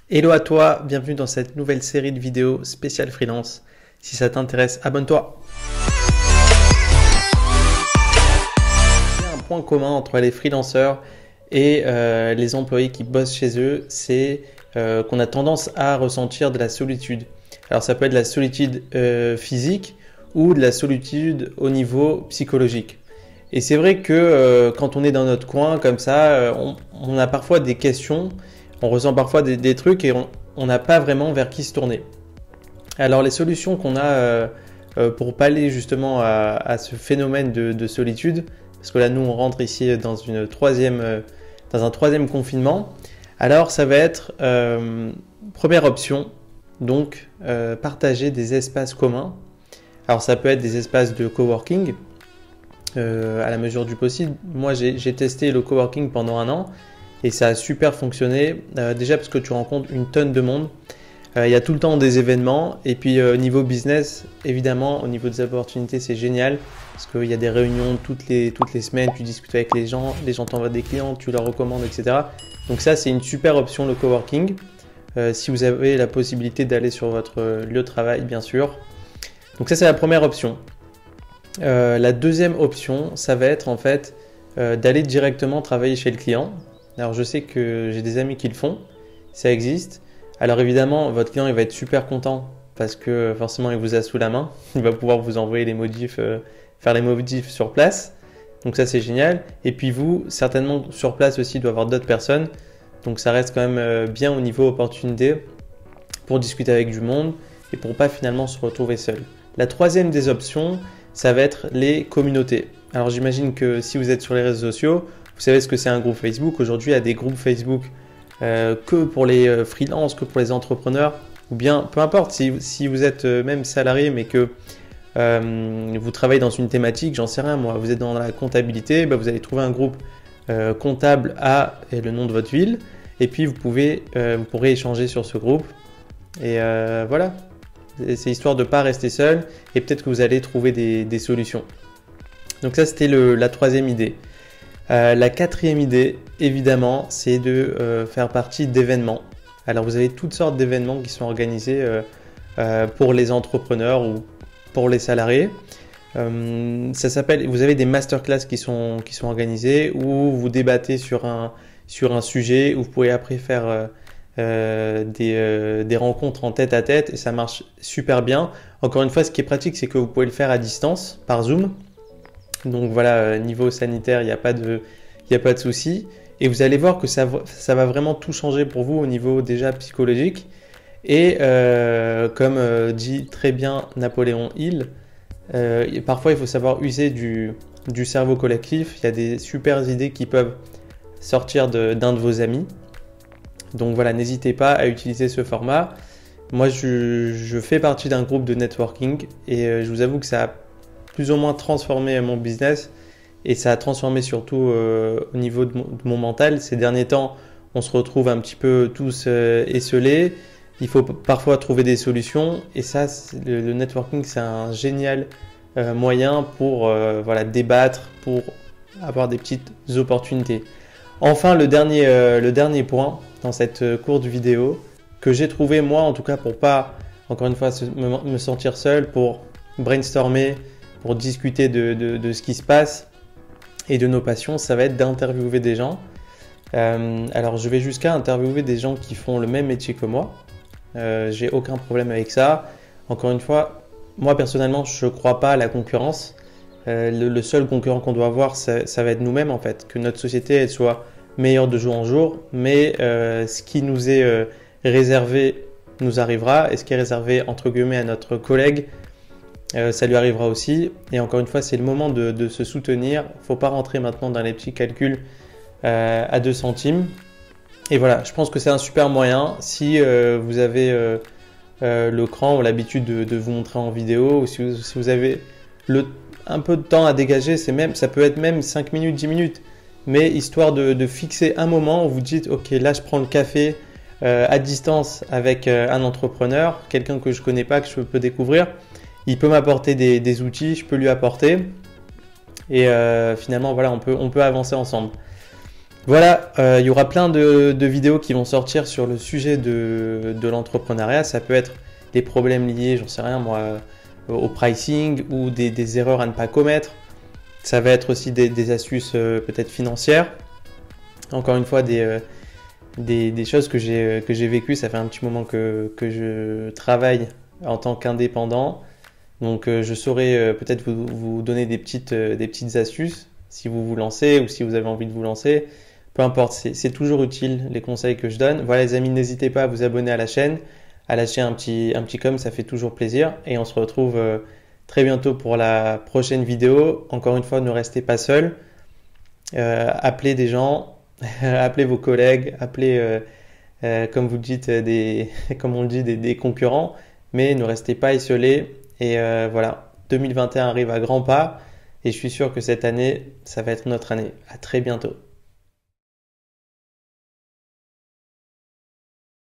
Hello à toi, bienvenue dans cette nouvelle série de vidéos spéciales freelance. Si ça t'intéresse, abonne-toi. Il y a un point commun entre les freelanceurs et les employés qui bossent chez eux, c'est qu'on a tendance à ressentir de la solitude. Alors ça peut être de la solitude physique ou de la solitude au niveau psychologique. Et c'est vrai que quand on est dans notre coin comme ça, on a parfois des questions. On ressent parfois des trucs et on n'a pas vraiment vers qui se tourner. Alors les solutions qu'on a pour pallier justement à ce phénomène de solitude, parce que là nous on rentre ici dans un troisième confinement, alors ça va être première option, donc partager des espaces communs. Alors ça peut être des espaces de coworking à la mesure du possible. Moi j'ai testé le coworking pendant 1 an. Et ça a super fonctionné, déjà parce que tu rencontres une tonne de monde. Il y a tout le temps des événements. Et puis niveau business, évidemment, au niveau des opportunités, c'est génial. Parce qu'il y a des réunions toutes les semaines, tu discutes avec les gens t'envoient des clients, tu leur recommandes, etc. Donc ça, c'est une super option, le coworking. Si vous avez la possibilité d'aller sur votre lieu de travail, bien sûr. Donc ça, c'est la première option. La deuxième option, ça va être en fait d'aller directement travailler chez le client. Alors je sais que j'ai des amis qui le font, ça existe. Alors évidemment, votre client il va être super content parce que forcément il vous a sous la main. Il va pouvoir vous envoyer les modifs, faire les modifs sur place. Donc ça c'est génial. Et puis vous, certainement sur place aussi, il doit y avoir d'autres personnes. Donc ça reste quand même bien au niveau opportunité pour discuter avec du monde et pour pas finalement se retrouver seul. La troisième des options, ça va être les communautés. Alors j'imagine que si vous êtes sur les réseaux sociaux, vous savez ce que c'est un groupe Facebook. Aujourd'hui, il y a des groupes Facebook que pour les freelances, que pour les entrepreneurs, ou bien peu importe si vous êtes même salarié mais que vous travaillez dans une thématique, j'en sais rien moi, vous êtes dans la comptabilité, vous allez trouver un groupe comptable à le nom de votre ville et puis vous pourrez échanger sur ce groupe et voilà, c'est histoire de ne pas rester seul et peut-être que vous allez trouver des solutions. Donc ça c'était la troisième idée. La quatrième idée, évidemment, c'est de faire partie d'événements. Alors, vous avez toutes sortes d'événements qui sont organisés pour les entrepreneurs ou pour les salariés. Ça s'appelle, vous avez des masterclass qui sont organisés où vous débattez sur un sujet, où vous pouvez après faire des rencontres en tête à tête et ça marche super bien. Encore une fois, ce qui est pratique, c'est que vous pouvez le faire à distance par Zoom. Donc voilà, niveau sanitaire, il n'y a pas de souci. Et vous allez voir que ça va vraiment tout changer pour vous au niveau déjà psychologique. Et comme dit très bien Napoléon Hill, parfois il faut savoir user du cerveau collectif. Il y a des super idées qui peuvent sortir d'un de vos amis. Donc voilà, n'hésitez pas à utiliser ce format. Moi, je fais partie d'un groupe de networking et je vous avoue que ça a plus ou moins transformé mon business et ça a transformé surtout au niveau de mon mental. Ces derniers temps, on se retrouve un petit peu tous esselés. Il faut parfois trouver des solutions et ça, le networking, c'est un génial moyen pour débattre, pour avoir des petites opportunités. Enfin, le dernier point dans cette courte vidéo que j'ai trouvé moi, en tout cas pour pas, encore une fois, me sentir seul, pour brainstormer, pour discuter de ce qui se passe et de nos passions, ça va être d'interviewer des gens. Alors je vais jusqu'à interviewer des gens qui font le même métier que moi. J'ai aucun problème avec ça. Encore une fois, moi personnellement, je ne crois pas à la concurrence. Le seul concurrent qu'on doit avoir, ça va être nous-mêmes en fait. Que notre société elle soit meilleure de jour en jour, mais ce qui nous est réservé nous arrivera et ce qui est réservé entre guillemets à notre collègue, ça lui arrivera aussi. Et encore une fois, c'est le moment de se soutenir. Il ne faut pas rentrer maintenant dans les petits calculs à 2 centimes. Et voilà, je pense que c'est un super moyen. Si vous avez le cran ou l'habitude de vous montrer en vidéo, ou si vous avez un peu de temps à dégager, ça peut être même 5 minutes, 10 minutes. Mais histoire de fixer un moment où vous dites, ok, là je prends le café à distance avec un entrepreneur, quelqu'un que je ne connais pas, que je peux découvrir. Il peut m'apporter des outils, je peux lui apporter et finalement voilà, on peut avancer ensemble. Voilà, il y aura plein de vidéos qui vont sortir sur le sujet de l'entrepreneuriat. Ça peut être des problèmes liés, j'en sais rien moi, au pricing ou des erreurs à ne pas commettre. Ça va être aussi des astuces peut-être financières. Encore une fois, des choses que j'ai vécues. Ça fait un petit moment que je travaille en tant qu'indépendant. Donc je saurais peut-être vous donner des petites astuces si vous vous lancez ou si vous avez envie de vous lancer. Peu importe, c'est toujours utile les conseils que je donne. Voilà les amis, n'hésitez pas à vous abonner à la chaîne, à lâcher un petit com, ça fait toujours plaisir. Et on se retrouve très bientôt pour la prochaine vidéo. Encore une fois, ne restez pas seuls. Appelez des gens, appelez vos collègues, appelez, comme vous le dites, comme on le dit, des concurrents. Mais ne restez pas isolés. Et voilà, 2021 arrive à grands pas. Et je suis sûr que cette année, ça va être notre année. À très bientôt.